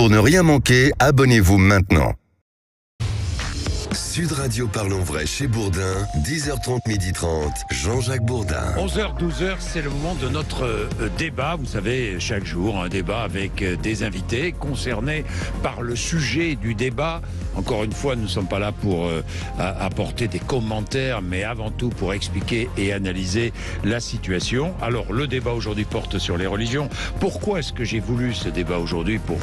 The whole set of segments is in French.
Pour ne rien manquer, abonnez-vous maintenant. Sud Radio Parlons Vrai chez Bourdin, 10h30, 12h30, Jean-Jacques Bourdin. 11h, 12h, c'est le moment de notre débat. Vous savez, chaque jour, un débat avec des invités concernés par le sujet du débat. Encore une fois, nous ne sommes pas là pour apporter des commentaires, mais avant tout pour expliquer et analyser la situation. Alors, le débat aujourd'hui porte sur les religions. Pourquoi est-ce que j'ai voulu ce débat aujourd'hui? Pour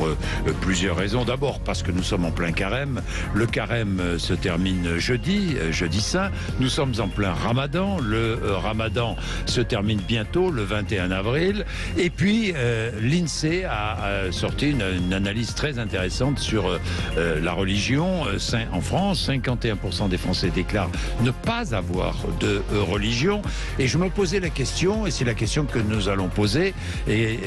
plusieurs raisons. D'abord, parce que nous sommes en plein carême. Le carême se termine jeudi saint. Nous sommes en plein ramadan. Le ramadan se termine bientôt, le 21 avril. Et puis, l'INSEE a sorti une analyse très intéressante sur la religion. En France, 51% des Français déclarent ne pas avoir de religion. Et je me posais la question, et c'est la question que nous allons poser, et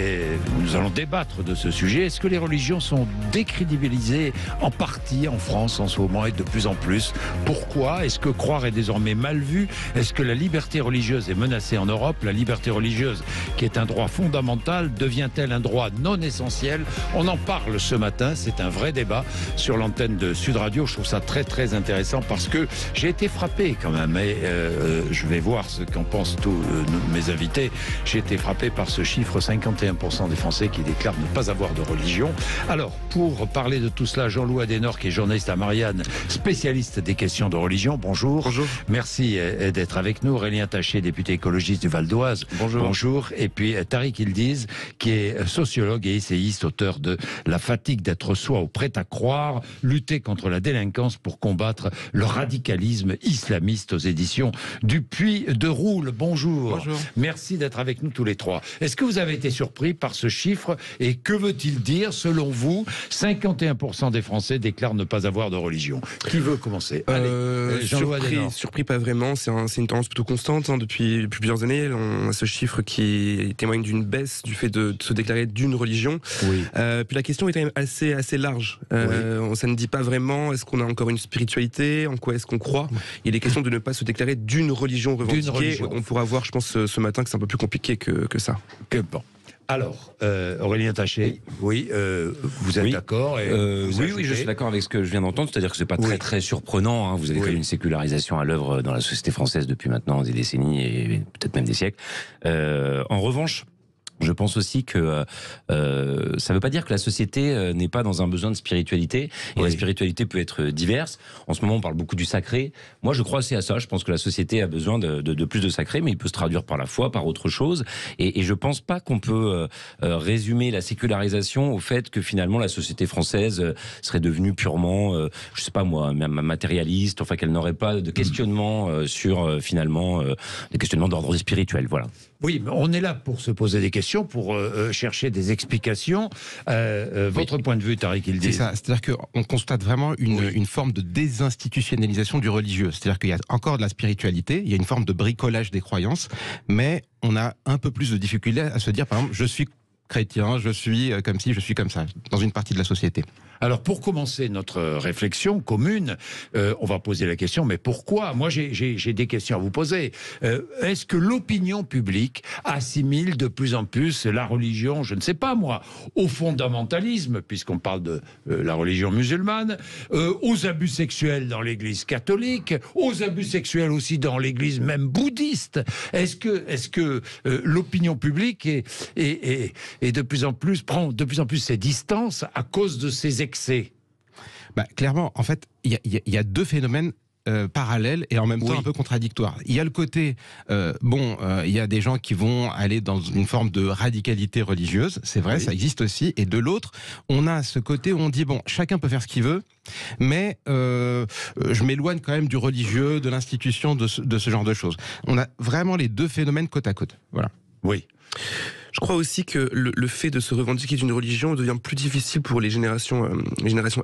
nous allons débattre de ce sujet. Est-ce que les religions sont décrédibilisées en partie en France en ce moment et de plus en plus? Pourquoi? Est-ce que croire est désormais mal vu? Est-ce que la liberté religieuse est menacée en Europe? La liberté religieuse, qui est un droit fondamental, devient-elle un droit non essentiel? On en parle ce matin, c'est un vrai débat sur l'antenne de Sud Radio. Je trouve ça très très intéressant parce que j'ai été frappé quand même, et je vais voir ce qu'en pensent tous mes invités. J'ai été frappé par ce chiffre, 51% des Français qui déclarent ne pas avoir de religion. Alors, pour parler de tout cela, Jean-Loup Adenor, qui est journaliste à Marianne, spécialiste des questions de religion. Bonjour. Bonjour. Merci d'être avec nous. Aurélien Taché, député écologiste du Val d'Oise. Bonjour. Bonjour. Et puis Tariq Yildiz, qui est sociologue et essayiste, auteur de La fatigue d'être soi ou prêt à croire, lutter contre la délinquance pour combattre le radicalisme islamiste, aux éditions du Puy de Roule. Bonjour. Bonjour. Merci d'être avec nous tous les trois. Est-ce que vous avez été surpris par ce chiffre et que veut-il dire selon vous? 51% des Français déclarent ne pas avoir de religion. Qui veut commencer? Allez, surpris pas vraiment, c'est une tendance plutôt constante depuis plusieurs années. On a ce chiffre qui témoigne d'une baisse du fait de se déclarer d'une religion. Oui. Puis la question est quand même assez large. Oui. Ça ne dit pas vraiment, est-ce qu'on a encore une spiritualité? En quoi est-ce qu'on croit? Il est question de ne pas se déclarer d'une religion revendiquée. On pourra voir, je pense, ce matin que c'est un peu plus compliqué que ça. Bon. Alors, Aurélien Taché, oui, vous êtes d'accord? Oui, je suis d'accord avec ce que je viens d'entendre, c'est-à-dire que c'est pas très surprenant, hein. Vous avez quand même une sécularisation à l'œuvre dans la société française depuis maintenant des décennies et peut-être même des siècles. En revanche, je pense aussi que ça ne veut pas dire que la société n'est pas dans un besoin de spiritualité. Et la spiritualité peut être diverse. En ce moment, on parle beaucoup du sacré. Moi, je crois assez à ça. Je pense que la société a besoin de plus de sacré, mais il peut se traduire par la foi, par autre chose. Et je ne pense pas qu'on peut résumer la sécularisation au fait que finalement la société française serait devenue purement, je ne sais pas moi, matérialiste, enfin qu'elle n'aurait pas de questionnement sur finalement des questionnements d'ordre spirituel. Voilà. Oui, mais on est là pour se poser des questions, pour chercher des explications. Votre point de vue, Tariq Yildiz? C'est ça, c'est-à-dire qu'on constate vraiment une forme de désinstitutionnalisation du religieux. C'est-à-dire qu'il y a encore de la spiritualité, il y a une forme de bricolage des croyances, mais on a un peu plus de difficulté à se dire, par exemple, je suis chrétien, je suis comme ci, je suis comme ça, dans une partie de la société. Alors, pour commencer notre réflexion commune, on va poser la question, mais pourquoi? Moi, j'ai des questions à vous poser. Est-ce que l'opinion publique assimile de plus en plus la religion, je ne sais pas moi, au fondamentalisme, puisqu'on parle de la religion musulmane, aux abus sexuels dans l'église catholique, aux abus sexuels aussi dans l'église même bouddhiste? Est-ce que l'opinion publique est de plus en plus, prend de plus en plus ses distances à cause de ces excès? Clairement, en fait, il y a deux phénomènes parallèles et en même temps un peu contradictoires. Il y a le côté, il y a des gens qui vont aller dans une forme de radicalité religieuse, c'est vrai, ça existe aussi, et de l'autre, on a ce côté où on dit, chacun peut faire ce qu'il veut, mais je m'éloigne quand même du religieux, de l'institution, de ce genre de choses. On a vraiment les deux phénomènes côte à côte. Voilà. Oui. Je crois aussi que le fait de se revendiquer d'une religion devient plus difficile pour les générations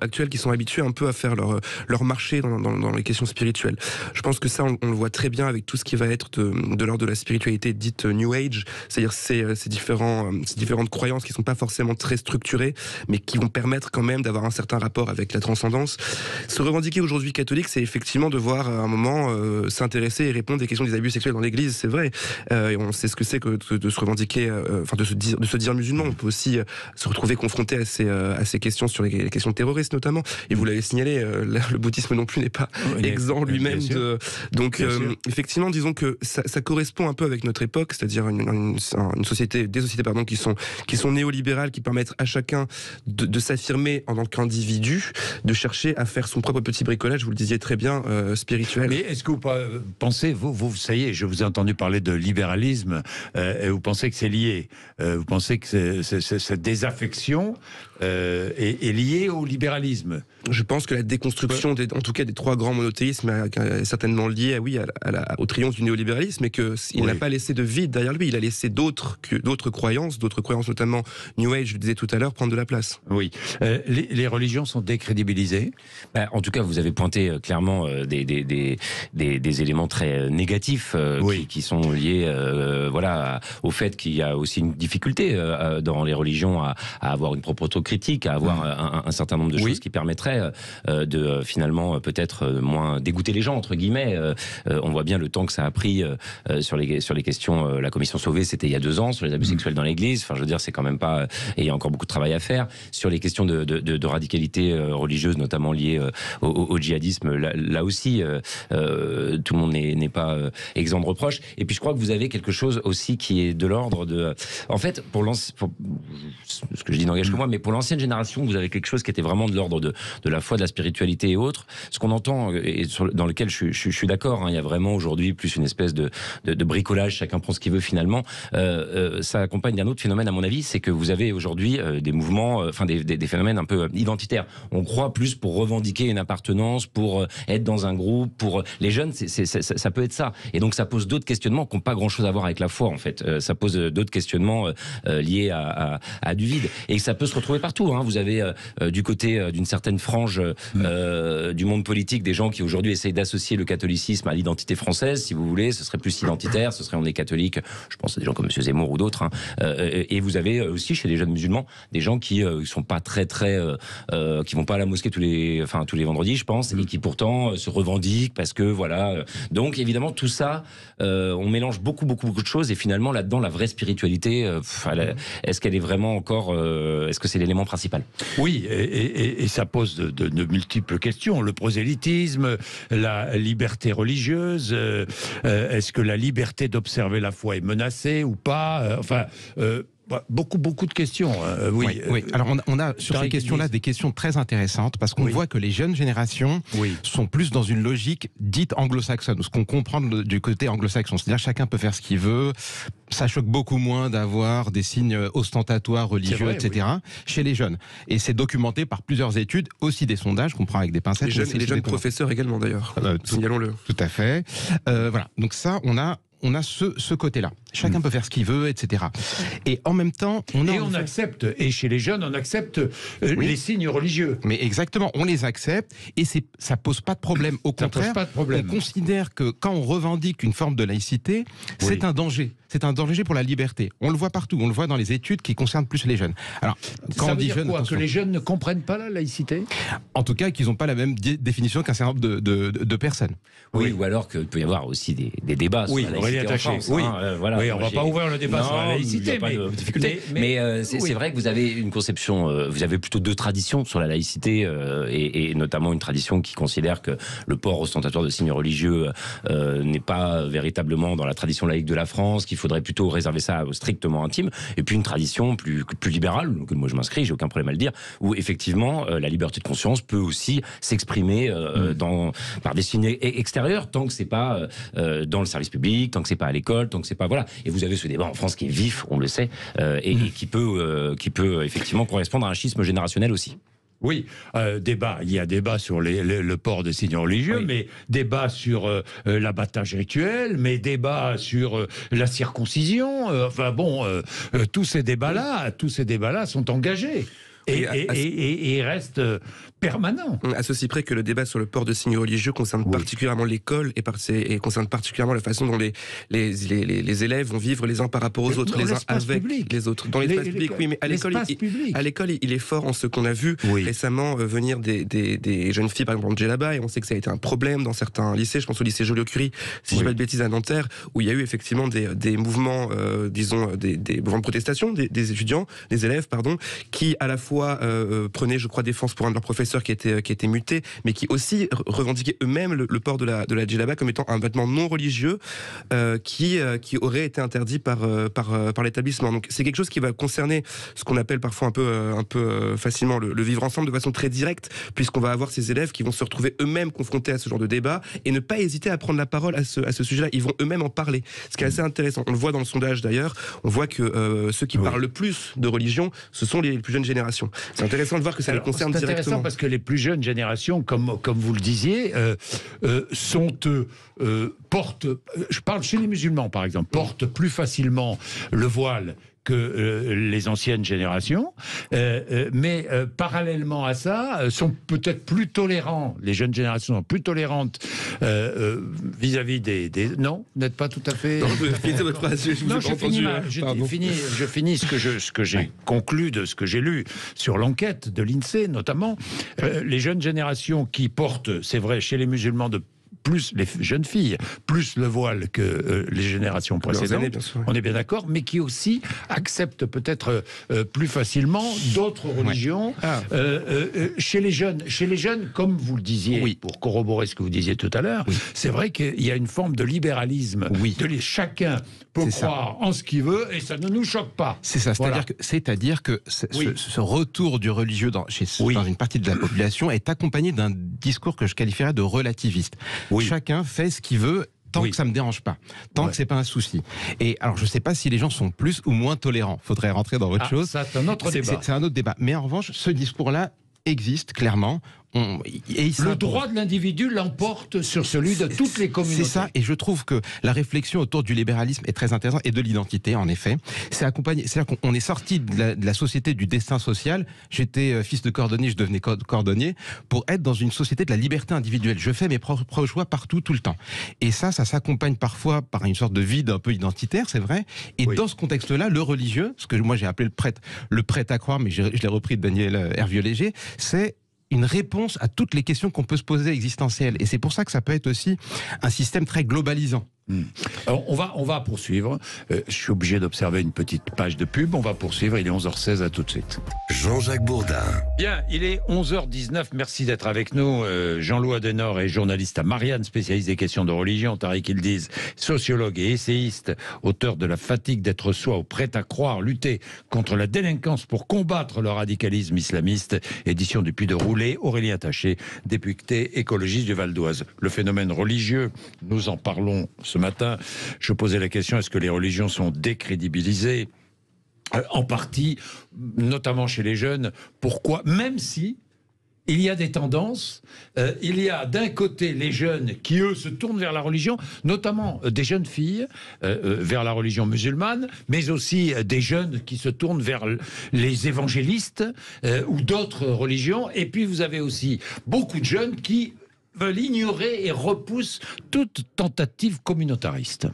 actuelles qui sont habituées un peu à faire leur marché dans les questions spirituelles. Je pense que ça, on le voit très bien avec tout ce qui va être de l'ordre de la spiritualité dite New Age, c'est-à-dire ces différentes croyances qui sont pas forcément très structurées, mais qui vont permettre quand même d'avoir un certain rapport avec la transcendance. Se revendiquer aujourd'hui catholique, c'est effectivement devoir à un moment s'intéresser et répondre des questions des abus sexuels dans l'Église, c'est vrai. Et on sait ce que c'est que de se revendiquer de se dire musulman. On peut aussi se retrouver confronté à ces questions sur les questions terroristes notamment. Et vous l'avez signalé, le bouddhisme non plus n'est pas exempt lui-même de. Donc effectivement, disons que ça correspond un peu avec notre époque, c'est-à-dire des sociétés qui sont néolibérales, qui permettent à chacun de s'affirmer en tant qu'individu, de chercher à faire son propre petit bricolage. Vous le disiez très bien, spirituel. Mais est-ce que vous pensez, vous, ça y est, je vous ai entendu parler de libéralisme, et vous pensez que c'est lié? Vous pensez que cette désaffection est liée au libéralisme? Je pense que la déconstruction, en tout cas des trois grands monothéismes, est certainement liée au triomphe du néolibéralisme, et qu'il n'a pas laissé de vide derrière lui. Il a laissé d'autres croyances notamment New Age, je le disais tout à l'heure, prendre de la place. Oui. Les religions sont décrédibilisées. En tout cas, vous avez pointé clairement des éléments très négatifs qui sont liés au fait qu'il y a aussi une difficulté dans les religions à avoir une propre autocritique, à avoir un certain nombre de choses qui permettraient de finalement peut-être moins dégoûter les gens, entre guillemets. On voit bien le temps que ça a pris sur les questions. La commission Sauvé, c'était il y a 2 ans, sur les abus sexuels dans l'église. Enfin, je veux dire, c'est quand même pas... Et il y a encore beaucoup de travail à faire. Sur les questions de radicalité religieuse, notamment liées au djihadisme, là aussi, tout le monde n'est pas exempt de reproches. Et puis je crois que vous avez quelque chose aussi qui est de l'ordre de... En fait, ce que je dis n'engage que moi, mais pour l'ancienne génération, vous avez quelque chose qui était vraiment de l'ordre de la foi, de la spiritualité et autres. Ce qu'on entend, et dans lequel je suis d'accord, il y a vraiment aujourd'hui plus une espèce de bricolage, chacun prend ce qu'il veut finalement. Ça accompagne d'un autre phénomène, à mon avis, c'est que vous avez aujourd'hui des mouvements, des phénomènes un peu identitaires. On croit plus pour revendiquer une appartenance, pour être dans un groupe, pour les jeunes, ça peut être ça. Et donc ça pose d'autres questionnements qui n'ont pas grand-chose à voir avec la foi, en fait. Ça pose d'autres questionnements liés à du vide. Et ça peut se retrouver partout. Vous avez du côté d'une certaine frange du monde politique des gens qui aujourd'hui essayent d'associer le catholicisme à l'identité française, si vous voulez. Ce serait plus identitaire, ce serait on est catholique. Je pense à des gens comme M. Zemmour ou d'autres. Et vous avez aussi chez les jeunes musulmans des gens qui sont pas très qui vont pas à la mosquée tous les vendredis, je pense, et qui pourtant se revendiquent parce que voilà. Donc évidemment tout ça, on mélange beaucoup de choses, et finalement là-dedans la vraie spiritualité, est-ce qu'elle est vraiment encore, est-ce que c'est l'élément principal? Oui, et ça pose de multiples questions. Le prosélytisme, la liberté religieuse, est-ce que la liberté d'observer la foi est menacée ou pas? Beaucoup de questions. Oui. Alors on a sur ces questions-là des questions très intéressantes, parce qu'on voit que les jeunes générations sont plus dans une logique dite anglo-saxonne, ce qu'on comprend du côté anglo-saxon, c'est-à-dire chacun peut faire ce qu'il veut. Ça choque beaucoup moins d'avoir des signes ostentatoires, religieux, etc. chez les jeunes. Et c'est documenté par plusieurs études, aussi des sondages qu'on prend avec des pincettes. Les jeunes professeurs également d'ailleurs. Signalons-le. Tout à fait. Voilà. Donc ça, on a ce côté-là. Chacun peut faire ce qu'il veut, etc. Et en même temps, on accepte, et chez les jeunes, on accepte les signes religieux. Mais exactement, on les accepte, et ça pose pas de problème. Au contraire, on considère que quand on revendique une forme de laïcité, c'est un danger. C'est un danger pour la liberté. On le voit partout, on le voit dans les études qui concernent plus les jeunes. Alors, quand ça on veut dit dire jeunes, quoi, que les jeunes ne comprennent pas la laïcité? En tout cas, qu'ils n'ont pas la même définition qu'un certain nombre de personnes. Oui, ou alors qu'il peut y avoir aussi des débats sur la laïcité en France. On ne va pas ouvrir le débat sur la laïcité, mais c'est vrai que vous avez une conception, vous avez plutôt 2 traditions sur la laïcité, et notamment une tradition qui considère que le port ostentatoire de signes religieux n'est pas véritablement dans la tradition laïque de la France, qu'il faudrait plutôt réserver ça au strictement intime, et puis une tradition plus libérale, donc moi je m'inscris, j'ai aucun problème à le dire, où effectivement la liberté de conscience peut aussi s'exprimer par des signes extérieurs, tant que c'est pas dans le service public, tant que c'est pas à l'école, tant que c'est pas voilà. Et vous avez ce débat en France qui est vif, on le sait, et qui peut effectivement correspondre à un schisme générationnel aussi. Oui, il y a débat sur le port de signes religieux, mais débat sur l'abattage rituel, mais débat sur la circoncision. Tous ces débats-là sont engagés. Et il reste permanent. À ceci près que le débat sur le port de signes religieux concerne particulièrement l'école et concerne particulièrement la façon dont les élèves vont vivre les uns par rapport aux autres, les uns avec les autres. Dans l'espace public, oui, mais à l'école, il est fort en ce qu'on a vu récemment venir des jeunes filles, par exemple, en djellaba, et on sait que ça a été un problème dans certains lycées. Je pense au lycée Joliot-Curie, si je dis pas de bêtises, à Nanterre, où il y a eu effectivement des mouvements, disons, des mouvements de protestation des étudiants, des élèves, pardon, qui à la fois prenaient, je crois, défense pour un de leurs professeurs qui était muté, mais qui aussi revendiquaient eux-mêmes le port de la djellaba comme étant un vêtement non religieux qui aurait été interdit par l'établissement. Donc c'est quelque chose qui va concerner ce qu'on appelle parfois un peu facilement le vivre ensemble de façon très directe, puisqu'on va avoir ces élèves qui vont se retrouver eux-mêmes confrontés à ce genre de débat et ne pas hésiter à prendre la parole à ce sujet-là. Ils vont eux-mêmes en parler, ce qui est assez intéressant. On le voit dans le sondage d'ailleurs, on voit que ceux qui parlent le plus de religion, ce sont les plus jeunes générations. C'est intéressant de voir que ça les concerne directement. C'est intéressant parce que les plus jeunes générations, comme vous le disiez, portent, je parle chez les musulmans par exemple, portent plus facilement le voile que les anciennes générations, mais parallèlement à ça, sont peut-être plus tolérants, les jeunes générations sont plus tolérantes vis-à-vis des... Non, vous n'êtes pas tout à fait... Non, finissez votre phrase, je vous ai pas entendu. Je finis ce que j'ai conclu de ce que j'ai lu sur l'enquête de l'INSEE, notamment. Les jeunes générations qui portent, c'est vrai, chez les musulmans plus les jeunes filles, plus le voile que les générations précédentes, on est bien d'accord, mais qui aussi acceptent peut-être plus facilement d'autres religions. Chez les jeunes, comme vous le disiez, pour corroborer ce que vous disiez tout à l'heure, c'est vrai qu'il y a une forme de libéralisme. Chacun peut croire en ce qu'il veut et ça ne nous choque pas. C'est ça, c'est-à-dire que ce retour du religieux dans une partie de la population est accompagné d'un discours que je qualifierais de relativiste. Chacun fait ce qu'il veut tant que ça me dérange pas, tant que c'est pas un souci. Et alors je sais pas si les gens sont plus ou moins tolérants. Faudrait rentrer dans autre chose. C'est un autre débat. C'est un autre débat. Mais en revanche, ce discours-là existe clairement. Le droit de l'individu l'emporte sur celui de toutes les communautés. C'est ça, et je trouve que la réflexion autour du libéralisme est très intéressante, et de l'identité, en effet. C'est accompagné, c'est-à-dire qu'on est sorti de la société du destin social. J'étais fils de cordonnier, je devenais cordonnier, pour être dans une société de la liberté individuelle. Je fais mes propres choix partout, tout le temps. Et ça s'accompagne parfois par une sorte de vide un peu identitaire, c'est vrai. Et dans ce contexte-là, le religieux, ce que moi j'ai appelé le prêt à croire, mais je l'ai repris de Daniel Hervieux-Léger, c'est une réponse à toutes les questions qu'on peut se poser existentielles. Et c'est pour ça que ça peut être aussi un système très globalisant. Alors, on va poursuivre. Je suis obligé d'observer une petite page de pub. On va poursuivre. Il est 11h16. À tout de suite. Jean-Jacques Bourdin. Bien, il est 11h19. Merci d'être avec nous. Jean-Loup Adenor est journaliste à Marianne, spécialiste des questions de religion. Tariq Yildiz, sociologue et essayiste, auteur de La fatigue d'être soi au prêt à croire, lutter contre la délinquance pour combattre le radicalisme islamiste. Édition du Puy de Roulet. Aurélien Taché, député écologiste du Val d'Oise. Le phénomène religieux, nous en parlons ce matin. Je posais la question, est-ce que les religions sont décrédibilisées ? En partie, notamment chez les jeunes. Pourquoi ? Même si il y a des tendances, il y a d'un côté les jeunes qui, eux, se tournent vers la religion, notamment des jeunes filles vers la religion musulmane, mais aussi des jeunes qui se tournent vers les évangélistes ou d'autres religions. Et puis vous avez aussi beaucoup de jeunes qui veulent ignorer et repoussent toute tentative communautariste.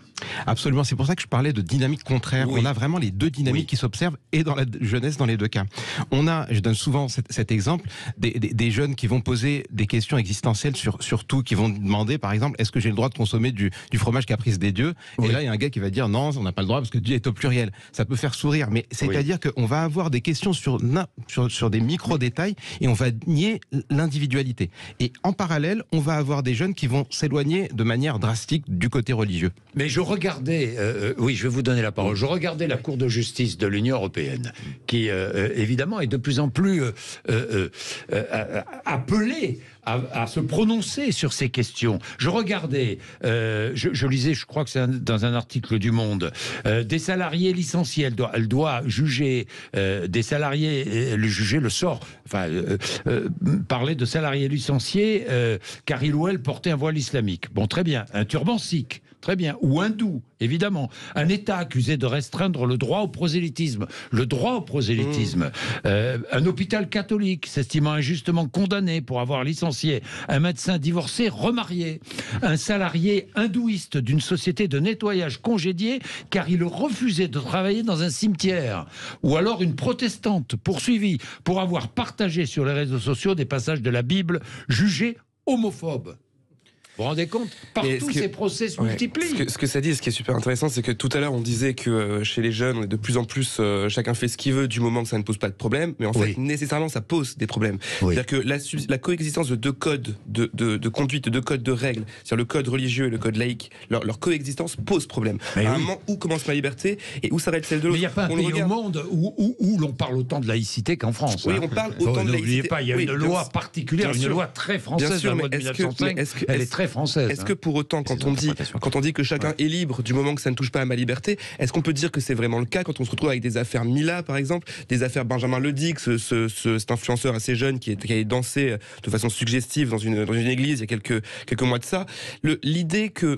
Absolument, c'est pour ça que je parlais de dynamique contraire. On a vraiment les deux dynamiques qui s'observent, et dans la jeunesse, dans les deux cas. On a, je donne souvent cet exemple, des jeunes qui vont poser des questions existentielles sur tout, qui vont demander, par exemple, est-ce que j'ai le droit de consommer du fromage caprice des dieux ? Et là, il y a un gars qui va dire non, on n'a pas le droit parce que Dieu est au pluriel. Ça peut faire sourire, mais c'est-à-dire qu'on va avoir des questions sur des micro-détails et on va nier l'individualité. Et en parallèle, on va avoir des jeunes qui vont s'éloigner de manière drastique du côté religieux. Mais je regardais, je vais vous donner la parole, je regardais la Cour de justice de l'Union européenne, qui évidemment est de plus en plus appelée à se prononcer sur ces questions. Je regardais, je lisais, je crois que c'est dans un article du Monde, des salariés licenciés, elle doit juger des salariés, juger le sort, parler de salariés licenciés car il ou elle portait un voile islamique. Bon, très bien, un turban sikh. très bien, ou hindou, évidemment. Un État accusé de restreindre le droit au prosélytisme. Un hôpital catholique s'estimant injustement condamné pour avoir licencié un médecin divorcé remarié. Un salarié hindouiste d'une société de nettoyage congédié car il refusait de travailler dans un cimetière. Ou alors une protestante poursuivie pour avoir partagé sur les réseaux sociaux des passages de la Bible jugés homophobes. Vous vous rendez compte ? Partout, ces procès se multiplient. Ce que ça dit, ce qui est super intéressant, c'est que tout à l'heure, on disait que chez les jeunes, on est de plus en plus, chacun fait ce qu'il veut du moment que ça ne pose pas de problème. Mais en fait, nécessairement, ça pose des problèmes. C'est-à-dire que la coexistence de deux codes de conduite, de deux codes de règles, c'est-à-dire le code religieux et le code laïque, leur coexistence pose problème. À un moment, où commence ma liberté et où s'arrête celle de l'autre ? Mais il n'y a pas un pays au monde où l'on parle autant de laïcité qu'en France. Oui, on parle autant de laïcité. N'oubliez pas, il y a une loi particulière, une loi très française, la loi de 1905. Elle est très française. Est-ce que pour autant, quand on dit que chacun est libre du moment que ça ne touche pas à ma liberté, est-ce qu'on peut dire que c'est vraiment le cas quand on se retrouve avec des affaires Mila, par exemple, des affaires Benjamin Ledic, cet influenceur assez jeune qui allait danser de façon suggestive dans une église il y a quelques mois de ça. L'idée que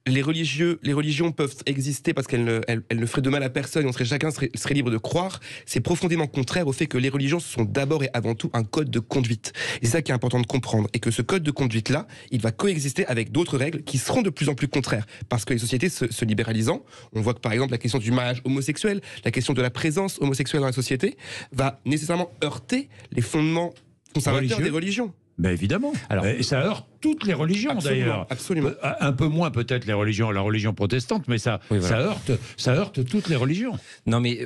les religions peuvent exister parce qu'elles ne feraient de mal à personne, chacun serait libre de croire, c'est profondément contraire au fait que les religions sont d'abord et avant tout un code de conduite. Et c'est ça qui est important de comprendre. Et que ce code de conduite-là, il va coexister avec d'autres règles qui seront de plus en plus contraires. Parce que les sociétés se libéralisant, on voit que par exemple la question du mariage homosexuel, la question de la présence homosexuelle dans la société, va nécessairement heurter les fondements conservateurs des religions. Ben évidemment. Et ça heurte toutes les religions d'ailleurs. Absolument. Un peu moins peut-être la religion protestante, mais ça heurte toutes les religions. Non mais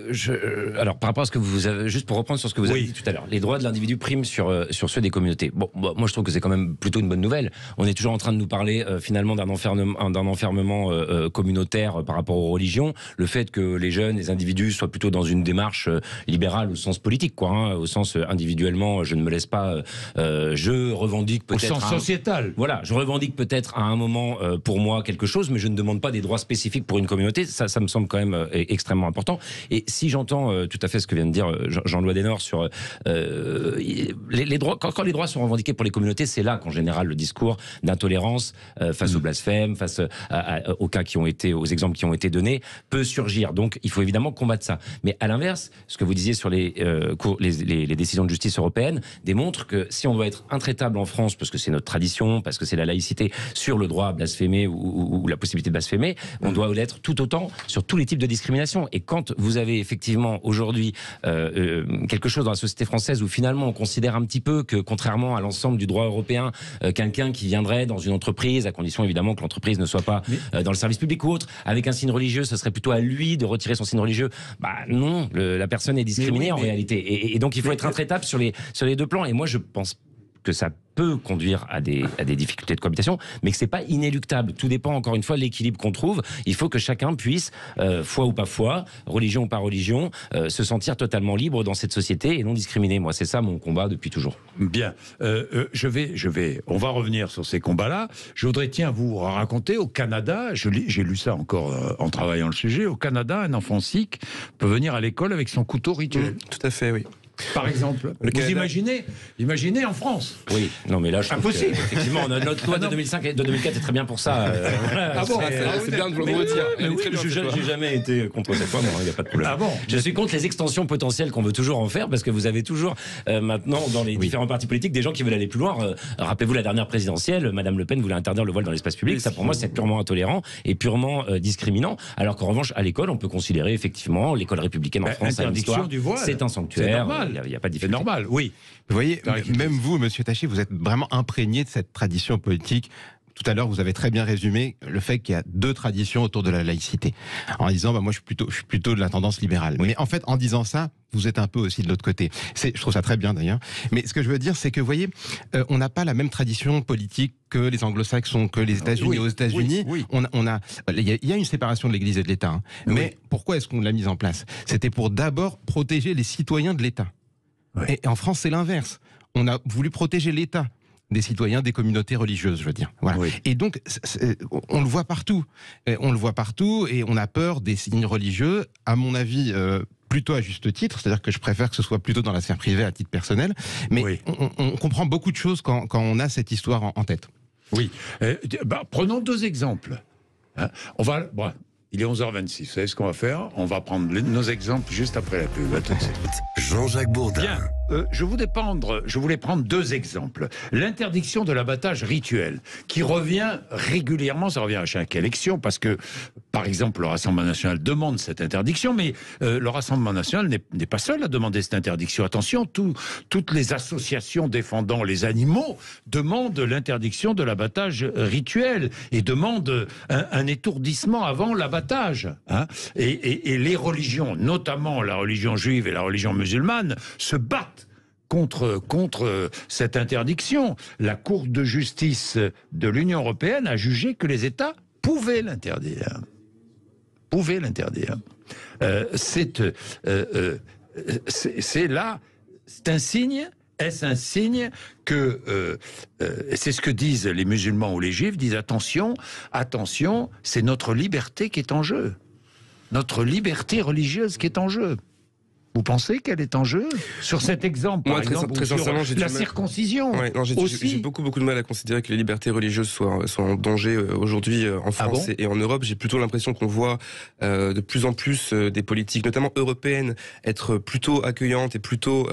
alors par rapport à ce que vous avez, juste pour reprendre sur ce que vous avez dit tout à l'heure, les droits de l'individu priment sur ceux des communautés. Bon, moi je trouve que c'est quand même plutôt une bonne nouvelle. On est toujours en train de nous parler finalement d'un enfermement communautaire par rapport aux religions. Le fait que les jeunes, les individus soient plutôt dans une démarche libérale au sens politique, quoi, au sens individuellement, je ne me laisse pas, je revendique peut-être au sens sociétal. Voilà, je revendique peut-être à un moment pour moi quelque chose, mais je ne demande pas des droits spécifiques pour une communauté. Ça me semble quand même extrêmement important. Et si j'entends tout à fait ce que vient de dire Jean-Louis Desnors sur les droits, quand les droits sont revendiqués pour les communautés, c'est là qu'en général le discours d'intolérance face au blasphème, face aux cas aux exemples qui ont été donnés, peut surgir. Donc il faut évidemment combattre ça. Mais à l'inverse, ce que vous disiez sur les décisions de justice européenne démontre que si on doit être intraitable en France, parce que c'est notre tradition, parce que c'est la laïcité, sur le droit à blasphémer ou la possibilité de blasphémer, on doit l'être tout autant sur tous les types de discrimination. Et quand vous avez effectivement aujourd'hui quelque chose dans la société française où finalement on considère un petit peu que, contrairement à l'ensemble du droit européen, quelqu'un qui viendrait dans une entreprise, à condition évidemment que l'entreprise ne soit pas dans le service public ou autre, avec un signe religieux, ce serait plutôt à lui de retirer son signe religieux. Bah non, la personne est discriminée en réalité. Et donc il faut être intraitable sur les deux plans. Et moi je pense que ça peut conduire à des difficultés de cohabitation, mais que c'est pas inéluctable. Tout dépend encore une fois de l'équilibre qu'on trouve. Il faut que chacun puisse, foi ou pas foi, religion ou pas religion, se sentir totalement libre dans cette société et non discriminé. Moi, c'est ça mon combat depuis toujours. Bien, on va revenir sur ces combats-là. Je voudrais, vous raconter, au Canada, j'ai lu ça encore en travaillant le sujet, au Canada, un enfant sikh peut venir à l'école avec son couteau rituel. Tout à fait, oui. Par exemple, vous imaginez en France. Oui, non mais là je impossible. Effectivement, notre loi de 2005 et de 2004 est très bien pour ça. C'est bien de le redire. J'ai jamais été contre cette loi, il n'y a pas de problème. Je suis contre les extensions potentielles qu'on veut toujours en faire, parce que vous avez toujours maintenant dans les différents partis politiques des gens qui veulent aller plus loin. Rappelez-vous la dernière présidentielle, Madame Le Pen voulait interdire le voile dans l'espace public. Ça pour moi c'est purement intolérant et purement discriminant. Alors qu'en revanche à l'école on peut considérer effectivement l'école républicaine en France, c'est un sanctuaire. Il n'y a pas de difficulté. C'est normal, oui. Vous voyez, même vous, Monsieur Taché, vous êtes vraiment imprégné de cette tradition politique. Tout à l'heure, vous avez très bien résumé le fait qu'il y a deux traditions autour de la laïcité. En disant, moi, je suis plutôt de la tendance libérale. Oui. Mais en fait, en disant ça, vous êtes un peu aussi de l'autre côté. Je trouve ça très bien d'ailleurs. Mais ce que je veux dire, c'est que, vous voyez, on n'a pas la même tradition politique que les anglo-saxons, que les États-Unis. Aux États-Unis, il y a une séparation de l'Église et de l'État. Hein. Mais pourquoi est-ce qu'on l'a mise en place ? C'était pour d'abord protéger les citoyens de l'État. Et en France, c'est l'inverse. On a voulu protéger l'État des citoyens, des communautés religieuses, je veux dire. Voilà. Oui. Et donc, on le voit partout. On le voit partout et on a peur des signes religieux, à mon avis, plutôt à juste titre, c'est-à-dire que je préfère que ce soit plutôt dans la sphère privée à titre personnel, mais on comprend beaucoup de choses quand on a cette histoire en tête. Oui. Prenons deux exemples. Hein. Bon, il est 11h26. Vous savez ce qu'on va faire? On va prendre nos exemples juste après la pub. À tout de suite. Jean-Jacques Bourdin. Bien. Je voulais prendre 2 exemples. L'interdiction de l'abattage rituel, qui revient régulièrement, ça revient à chaque élection, parce que, par exemple, le Rassemblement national demande cette interdiction, mais le Rassemblement national n'est pas seul à demander cette interdiction. Attention, toutes les associations défendant les animaux demandent l'interdiction de l'abattage rituel et demandent un étourdissement avant l'abattage. Hein. Et les religions, notamment la religion juive et la religion musulmane, se battent contre cette interdiction. La Cour de justice de l'Union européenne a jugé que les États pouvaient l'interdire. C'est là, c'est un signe. Est-ce un signe que, c'est ce que disent les musulmans ou les juifs, disent attention, c'est notre liberté qui est en jeu. Notre liberté religieuse qui est en jeu. Vous pensez qu'elle est en jeu sur cet exemple, par exemple, très sincèrement, sur la circoncision? J'ai beaucoup de mal à considérer que les libertés religieuses soient en danger aujourd'hui en France et en Europe. J'ai plutôt l'impression qu'on voit de plus en plus des politiques, notamment européennes, être plutôt accueillantes et plutôt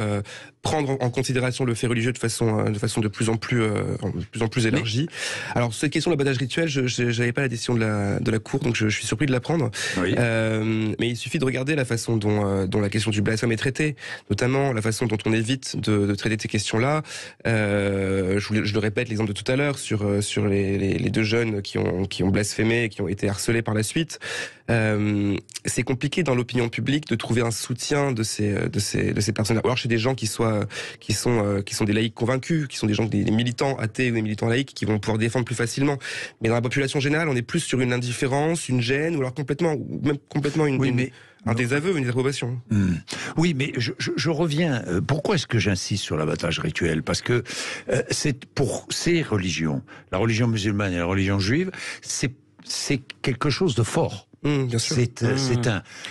prendre en considération le fait religieux de façon de plus en plus élargie. Alors cette question de l'abattage rituel, je n'avais pas la décision de la Cour, donc je suis surpris de l'apprendre. Oui. Mais il suffit de regarder la façon dont la question du blasphème est traitée, notamment la façon dont on évite de traiter ces questions-là. Je le répète, l'exemple de tout à l'heure sur les 2 jeunes qui ont blasphémé et qui ont été harcelés par la suite. C'est compliqué dans l'opinion publique de trouver un soutien de ces personnes. Ou alors chez des gens qui sont des laïcs convaincus, qui sont des militants athées ou des militants laïcs qui vont pouvoir défendre plus facilement. Mais dans la population générale, on est plus sur une indifférence, une gêne, ou alors complètement un désaveu, une désapprobation. Oui, mais je reviens. Pourquoi est-ce que j'insiste sur l'abattage rituel? Parce que c'est pour ces religions, la religion musulmane et la religion juive, c'est quelque chose de fort. Bien sûr. C'est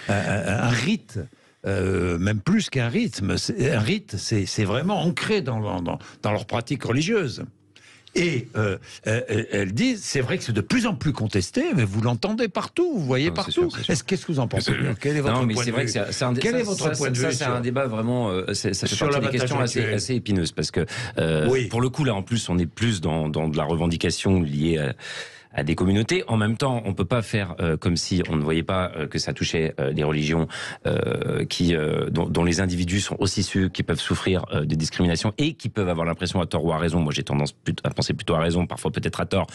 un rite. Même plus qu'un rythme, un rite, c'est vraiment ancré dans leur pratique religieuse. Et elles disent, c'est vrai que c'est de plus en plus contesté, mais vous l'entendez partout, vous voyez partout. Qu'est-ce que vous en pensez? Quel est votre point de vue? Quel est votre point de vue? Ça, c'est un débat vraiment. Ça fait partie des questions assez épineuses parce que pour le coup, là, en plus, on est plus dans de la revendication liée à des communautés. En même temps, on peut pas faire comme si on ne voyait pas que ça touchait des religions dont les individus sont aussi ceux qui peuvent souffrir de discrimination et qui peuvent avoir l'impression à tort ou à raison, moi j'ai tendance à penser plutôt à raison, parfois peut-être à tort,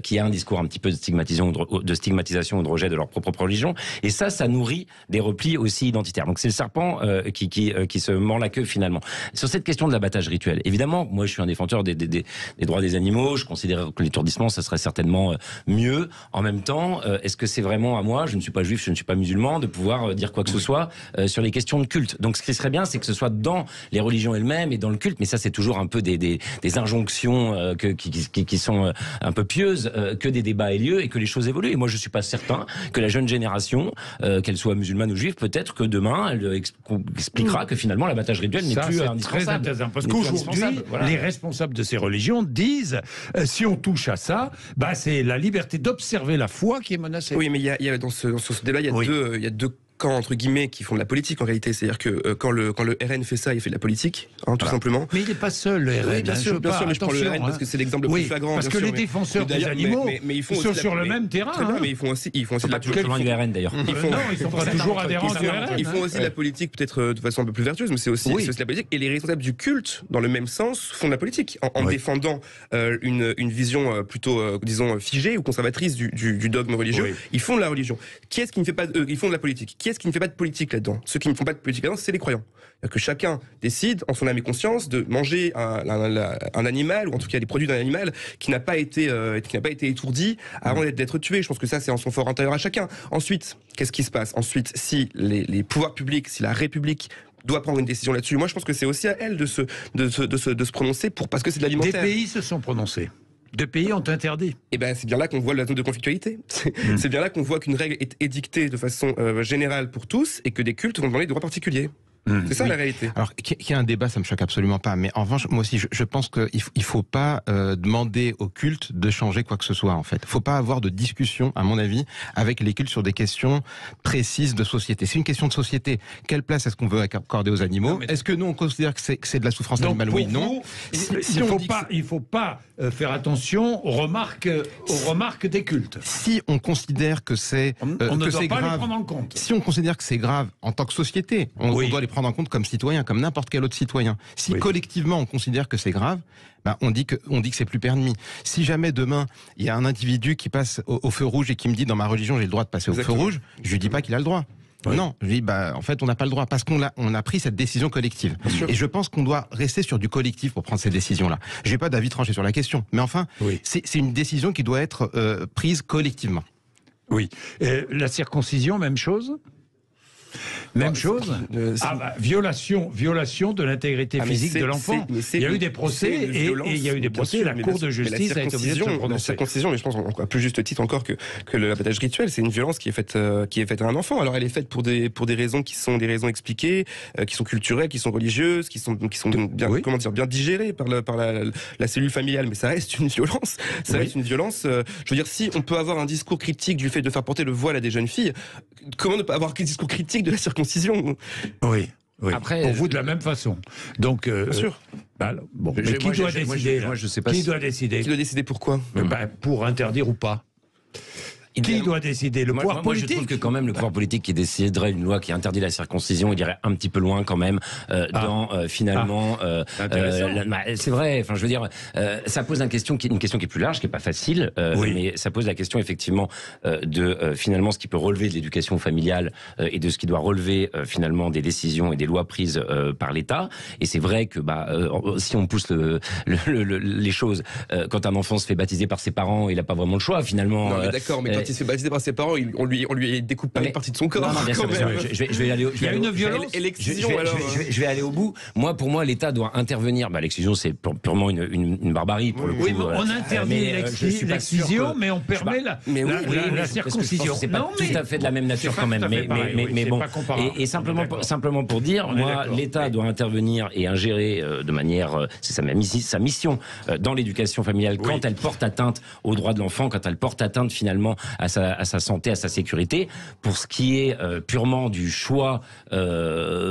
qu'il y a un discours un petit peu de stigmatisation ou de rejet de leur propre religion. Et ça nourrit des replis aussi identitaires. Donc c'est le serpent qui se mord la queue finalement. Sur cette question de l'abattage rituel, évidemment, moi je suis un défenseur des droits des animaux, je considère que l'étourdissement, ça serait certainement mieux. En même temps, est-ce que c'est vraiment à moi, je ne suis pas juif, je ne suis pas musulman, de pouvoir dire quoi que ce soit sur les questions de culte? Donc ce qui serait bien, c'est que ce soit dans les religions elles-mêmes et dans le culte, mais ça c'est toujours un peu des injonctions qui sont un peu pieuses, que des débats aient lieu et que les choses évoluent. Et moi je suis pas certain que la jeune génération, qu'elle soit musulmane ou juive, peut-être que demain elle expliquera que finalement l'abattage rituel n'est plus indispensable. Très intéressant, parce qu'aujourd'hui, les responsables de ces religions disent si on touche à ça, c'est la liberté d'observer la foi qui est menacée. Oui, mais il y a dans ce débat, il y a deux camps entre guillemets qui font de la politique en réalité. C'est-à-dire que quand le RN fait ça, il fait de la politique, tout simplement. Mais il n'est pas seul, le RN. Oui, bien sûr, mais je prends le RN parce que c'est l'exemple le plus flagrant. Parce que les défenseurs des animaux, ils sont sur le même terrain. Très bien, mais ils font aussi de la politique. Loin du RN d'ailleurs. Non, ils sont pas toujours adhérents du RN. Ils font aussi de la politique peut-être de façon un peu plus vertueuse, mais c'est aussi de la politique. Et les responsables du culte, dans le même sens, font de la politique en défendant une vision plutôt, disons, figée ou conservatrice du dogme religieux. Ils font de la religion. Qui est-ce qui ne fait pas ils font de la politique? Qui est-ce qui ne fait pas de politique là-dedans? Ceux qui ne font pas de politique là-dedans, c'est les croyants. Que chacun décide, en son âme et conscience, de manger un animal, ou en tout cas des produits d'un animal qui n'a pas été étourdi avant d'être tué. Je pense que ça, c'est en son fort intérieur à chacun. Ensuite, qu'est-ce qui se passe? Ensuite, si les pouvoirs publics, si la République doit prendre une décision là-dessus, moi je pense que c'est aussi à elle de se prononcer parce que c'est de l'alimentaire. Des pays se sont prononcés. 2 pays ont interdit. Et c'est bien là qu'on voit la zone de conflictualité. C'est bien là qu'on voit qu'une règle est édictée de façon générale pour tous et que des cultes vont demander des droits particuliers. C'est ça la réalité. Alors, qu'il y ait un débat, ça me choque absolument pas. Mais en revanche, moi aussi, je pense qu'il faut pas demander aux cultes de changer quoi que ce soit, en fait. Faut pas avoir de discussion, à mon avis, avec les cultes sur des questions précises de société. C'est une question de société. Quelle place est-ce qu'on veut accorder aux animaux? Est-ce que nous, on considère que c'est de la souffrance animale? Oui, non. Il faut pas faire attention aux remarques des cultes. Si on considère que c'est on ne doit pas grave, les prendre en compte. Si on considère que c'est grave en tant que société, on doit les prendre en compte comme citoyens, comme n'importe quel autre citoyen. Si collectivement on considère que c'est grave, on dit que c'est plus permis. Si jamais demain il y a un individu qui passe au feu rouge et qui me dit dans ma religion j'ai le droit de passer au feu rouge, je lui dis pas qu'il a le droit. Oui. Non, je dis en fait on n'a pas le droit parce qu'on a pris cette décision collective. Et je pense qu'on doit rester sur du collectif pour prendre ces décisions-là. J'ai pas d'avis tranché sur la question, mais enfin c'est une décision qui doit être prise collectivement. Oui. La circoncision, même chose. Même chose. Violation de l'intégrité physique de l'enfant. Il y a eu des procès et il y a eu des procès. La Cour de justice a été obligée de se prononcer. La circoncision, mais je pense à plus juste titre encore que l'abattage rituel, c'est une violence qui est faite à un enfant. Alors elle est faite pour des raisons qui sont des raisons expliquées, qui sont culturelles, qui sont religieuses, qui sont bien digérées par la cellule familiale. Mais ça reste une violence. Ça reste une violence. Je veux dire, si on peut avoir un discours critique du fait de faire porter le voile à des jeunes filles, comment ne pas avoir un discours critique de la circoncision? Oui. Après, pour vous de la même façon. Donc, bien sûr. Mais qui doit décider? Moi, je sais pas. Qui doit décider? Qui doit décider pourquoi? Pour interdire ou pas. Qui doit décider? Le pouvoir politique? Je trouve que quand même le pouvoir politique qui déciderait une loi qui interdit la circoncision, il irait un petit peu loin quand même finalement. C'est vrai. Enfin, je veux dire, ça pose une question qui est plus large, qui est pas facile, mais ça pose la question effectivement de finalement ce qui peut relever de l'éducation familiale et de ce qui doit relever finalement des décisions et des lois prises par l'État. Et c'est vrai que si on pousse les choses, quand un enfant se fait baptiser par ses parents, il n'a pas vraiment le choix finalement. Non, mais d'accord, mais quand il se fait baptiser par ses parents, on lui découpe pas une partie de son corps. Non, bien sûr, je vais aller. Il y a une violence. Je vais aller au bout. Pour moi, l'État doit intervenir. L'excision, c'est purement une barbarie pour le coup. Oui, on interdit l'excision, mais on permet la circoncision. C'est pas tout à fait de la même nature quand même. Mais bon. Et simplement pour dire, moi, l'État doit intervenir et ingérer de manière, c'est sa mission dans l'éducation familiale quand elle porte atteinte aux droits de l'enfant, quand elle porte atteinte finalement à sa santé, à sa sécurité. Pour ce qui est purement du choix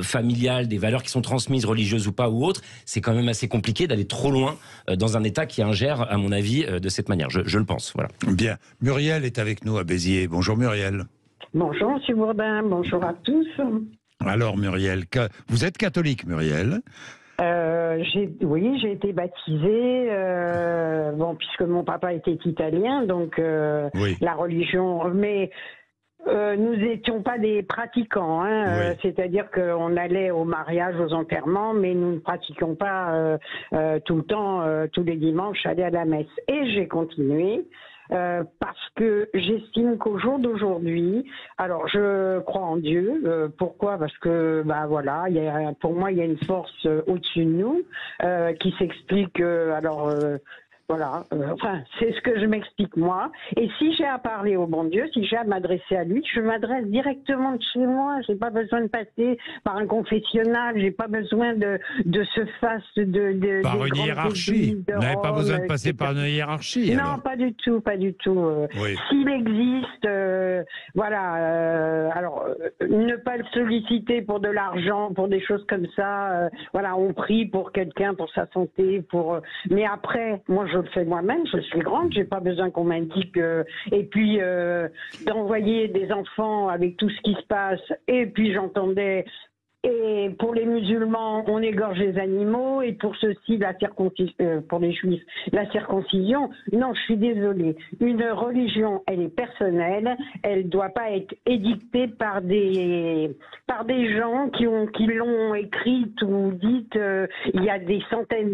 familial, des valeurs qui sont transmises, religieuses ou pas ou autres, c'est quand même assez compliqué d'aller trop loin dans un État qui ingère, à mon avis, de cette manière. Je le pense. Voilà. Bien. Muriel est avec nous à Béziers. Bonjour Muriel. Bonjour M. Bourdin, bonjour à tous. Alors Muriel, vous êtes catholique Muriel? J'ai été baptisée, puisque mon papa était italien, donc la religion. Mais nous n'étions pas des pratiquants, c'est-à-dire qu'on allait au mariage, aux enterrements, mais nous ne pratiquions pas tout le temps, tous les dimanches, aller à la messe. Et j'ai continué. Parce que j'estime qu'au jour d'aujourd'hui, alors je crois en Dieu. Pourquoi? Parce que pour moi il y a une force au-dessus de nous qui s'explique. C'est ce que je m'explique moi. Et si j'ai à parler au bon Dieu, si j'ai à m'adresser à lui, je m'adresse directement de chez moi. J'ai pas besoin de passer par un confessionnal. J'ai pas besoin de ce faste de par une hiérarchie. Vous n'avez pas besoin de passer par une hiérarchie. Non, alors. Pas du tout. S'il existe, ne pas le solliciter pour de l'argent, pour des choses comme ça. On prie pour quelqu'un, pour sa santé, mais après, moi je le fais moi-même, je suis grande, j'ai pas besoin qu'on m'indique et puis d'envoyer des enfants avec tout ce qui se passe. Et puis j'entendais, et pour les musulmans, on égorge les animaux, et pour ceux-ci, pour les juifs, la circoncision. Non, je suis désolée. Une religion, elle est personnelle, elle doit pas être édictée par des gens qui l'ont écrite ou dite il y a des centaines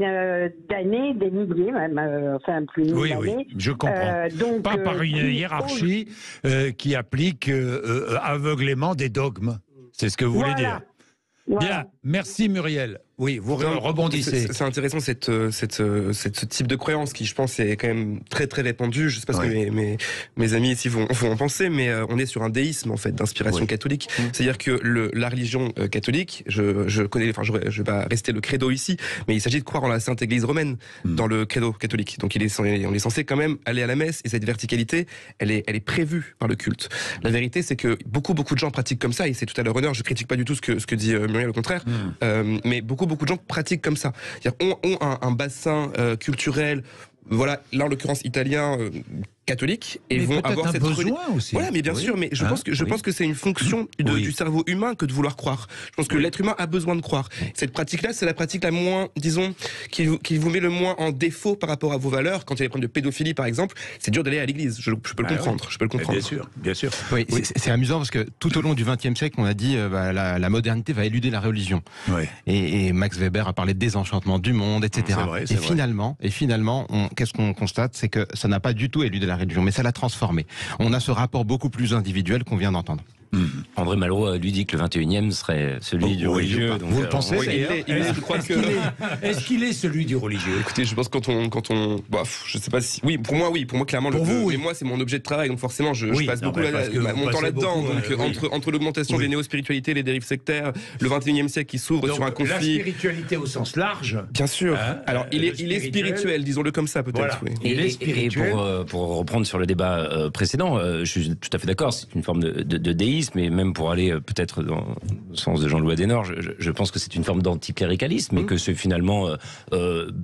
d'années, des milliers même, plus d'années. Oui, je comprends. Donc, pas par une hiérarchie qui applique aveuglément des dogmes. C'est ce que vous voulez dire. Bien, merci Muriel. Oui, vous rebondissez. C'est intéressant ce type de croyance qui, je pense, est quand même très très répandu. Je sais pas ce que mes amis ici vont en penser, mais on est sur un déisme en fait d'inspiration catholique. C'est-à-dire que la religion catholique, je connais, enfin je vais pas rester le credo ici, mais il s'agit de croire en la Sainte Église romaine dans le credo catholique. Donc on est censé quand même aller à la messe, et cette verticalité, elle est prévue par le culte. La vérité, c'est que beaucoup de gens pratiquent comme ça, et c'est tout à leur honneur. Je critique pas du tout ce que dit Muriel, au contraire, mais beaucoup de gens pratiquent comme ça. C'est-à-dire, ont un bassin culturel, voilà, là en l'occurrence italien, catholiques, et mais vont avoir cette besoin aussi. Voilà, mais bien sûr, mais je pense que c'est une fonction du cerveau humain que de vouloir croire. Je pense que l'être humain a besoin de croire. Cette pratique-là, c'est la pratique la moins, disons, qui vous met le moins en défaut par rapport à vos valeurs. Quand il y a des problèmes de pédophilie, par exemple, c'est dur d'aller à l'église. Je peux le comprendre. Je peux le comprendre. Bien sûr. Oui. C'est amusant parce que tout au long du XXe siècle, on a dit la modernité va éluder la religion. Oui. Et Max Weber a parlé de désenchantement du monde, etc. Et finalement, qu'est-ce qu'on constate, c'est que ça n'a pas du tout éludé la religion, mais ça l'a transformé. On a ce rapport beaucoup plus individuel qu'on vient d'entendre. André Malraux lui dit que le 21e serait celui du religieux. Donc, vous le pensez? Est-ce qu'il est celui du religieux? Écoutez, je pense quand on je sais pas si. Oui, pour moi, clairement. Mais moi, c'est mon objet de travail, donc forcément, je passe beaucoup mon temps là-dedans. Donc, entre l'augmentation des néo-spiritualités, les dérives sectaires, le 21e siècle qui s'ouvre sur un conflit. La spiritualité au sens large. Bien sûr. Alors, il est spirituel, disons-le comme ça, peut-être. Voilà. Et pour reprendre sur le débat précédent, je suis tout à fait d'accord, c'est une forme de déisme. Mais même pour aller peut-être dans le sens de Jean-Louis Adenor, je pense que c'est une forme d'anticléricalisme et que c'est finalement